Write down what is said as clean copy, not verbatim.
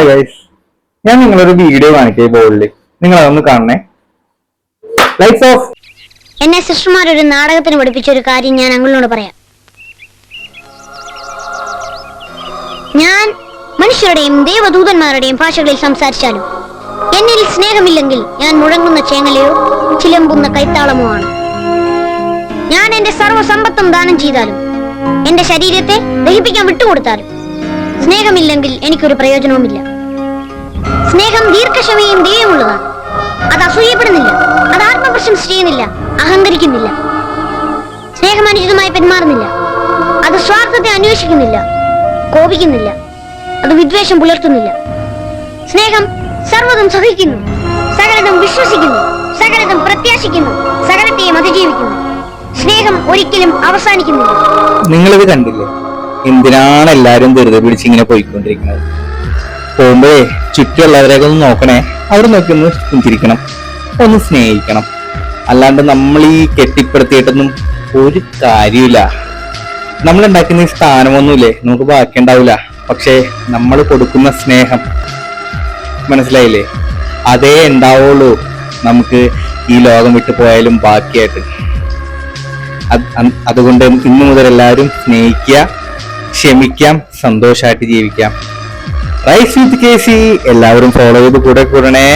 Hi guys, ഞാൻ നിങ്ങളൊരു video കാണിക്കേ ബോർഡില്, നിങ്ങൾ അതൊന്ന് കാണണേ. Lights of. എന്നെ സിസ്റ്റർമാർ ഒരു നാടകത്തിന് പഠിപ്പിച്ച ഒരു കാര്യം ഞാൻ അങ്ങളോട് പറയാം. ഞാൻ മനുഷ്യരുടെയും ദേവദൂതന്മാരുടെയും ഭാഷകളിൽ സംസാരിച്ചാലും എന്നിൽ സ്നേഹമില്ലെങ്കിൽ ഞാൻ മുഴങ്ങുന്ന ചേങ്ങലയോ ചിലമ്പുന്ന കൈത്താളമോ ആണ്. ഞാൻ എന്റെ സർവ്വസമ്പത്തും ദാനം ചെയ്താലും എന്റെ ശരീരത്തെ ദഹിപ്പിക്കാൻ വിട്ടുകൊടുത്താലും സ്നേഹമില്ലെങ്കിൽ എനിക്കൊരു പ്രയോജനവുമില്ല. സ്നേഹം ദീർഘക്ഷമയും ദയയുമുള്ളതാണ്. അത് അസൂയപ്പെടുന്നില്ല, അത് ആത്മപ്രശംസ ചെയ്യുന്നില്ല, അഹങ്കരിക്കുന്നില്ല. സ്നേഹം അനുചിതമായി പെരുമാറുന്നില്ല, അത് സ്വാർത്ഥത്തെ അന്വേഷിക്കുന്നില്ല, കോപിക്കുന്നില്ല, അത് വിദ്വേഷം പുലർത്തുന്നില്ല. സ്നേഹം സർവ്വതും സഹിക്കുന്നു, സകലതും വിശ്വസിക്കുന്നു, സകലതും പ്രത്യാശിക്കുന്നു, സകലത്തെയും അതിജീവിക്കുന്നു. സ്നേഹം ഒരിക്കലും അവസാനിക്കുന്നില്ല. നിങ്ങളിത് കണ്ടില്ലേ? എന്തിനാണ് എല്ലാരും വെറുതെ പിടിച്ചിങ്ങനെ പോയിക്കൊണ്ടിരിക്കുന്നത്? പോകുമ്പോഴേ ചുറ്റുമുള്ളവരെയൊക്കെ ഒന്ന് നോക്കണേ. അവിടെ നോക്കി ഒന്ന് പുഞ്ചിരിക്കണം, ഒന്ന് സ്നേഹിക്കണം. അല്ലാണ്ട് നമ്മൾ ഈ കെട്ടിപ്പടുത്തിയിട്ടൊന്നും ഒരു കാര്യമില്ല. നമ്മൾ ഉണ്ടാക്കുന്ന ഈ സ്ഥാനമൊന്നുമില്ലേ നമുക്ക് ബാക്കിയുണ്ടാവില്ല. പക്ഷേ നമ്മൾ കൊടുക്കുന്ന സ്നേഹം, മനസ്സിലായില്ലേ, അതേ ഉണ്ടാവുള്ളൂ നമുക്ക് ഈ ലോകം വിട്ടു പോയാലും ബാക്കിയായിട്ട്. അതുകൊണ്ട് ഇന്നു മുതൽ എല്ലാവരും സ്നേഹിക്കുക, ക്ഷമിക്കാം, സന്തോഷമായിട്ട് ജീവിക്കാം. റൈസ് വിത്ത് കേസി എല്ലാവരും ഫോളോ ചെയ്ത് കൂടെ കൂടണേ.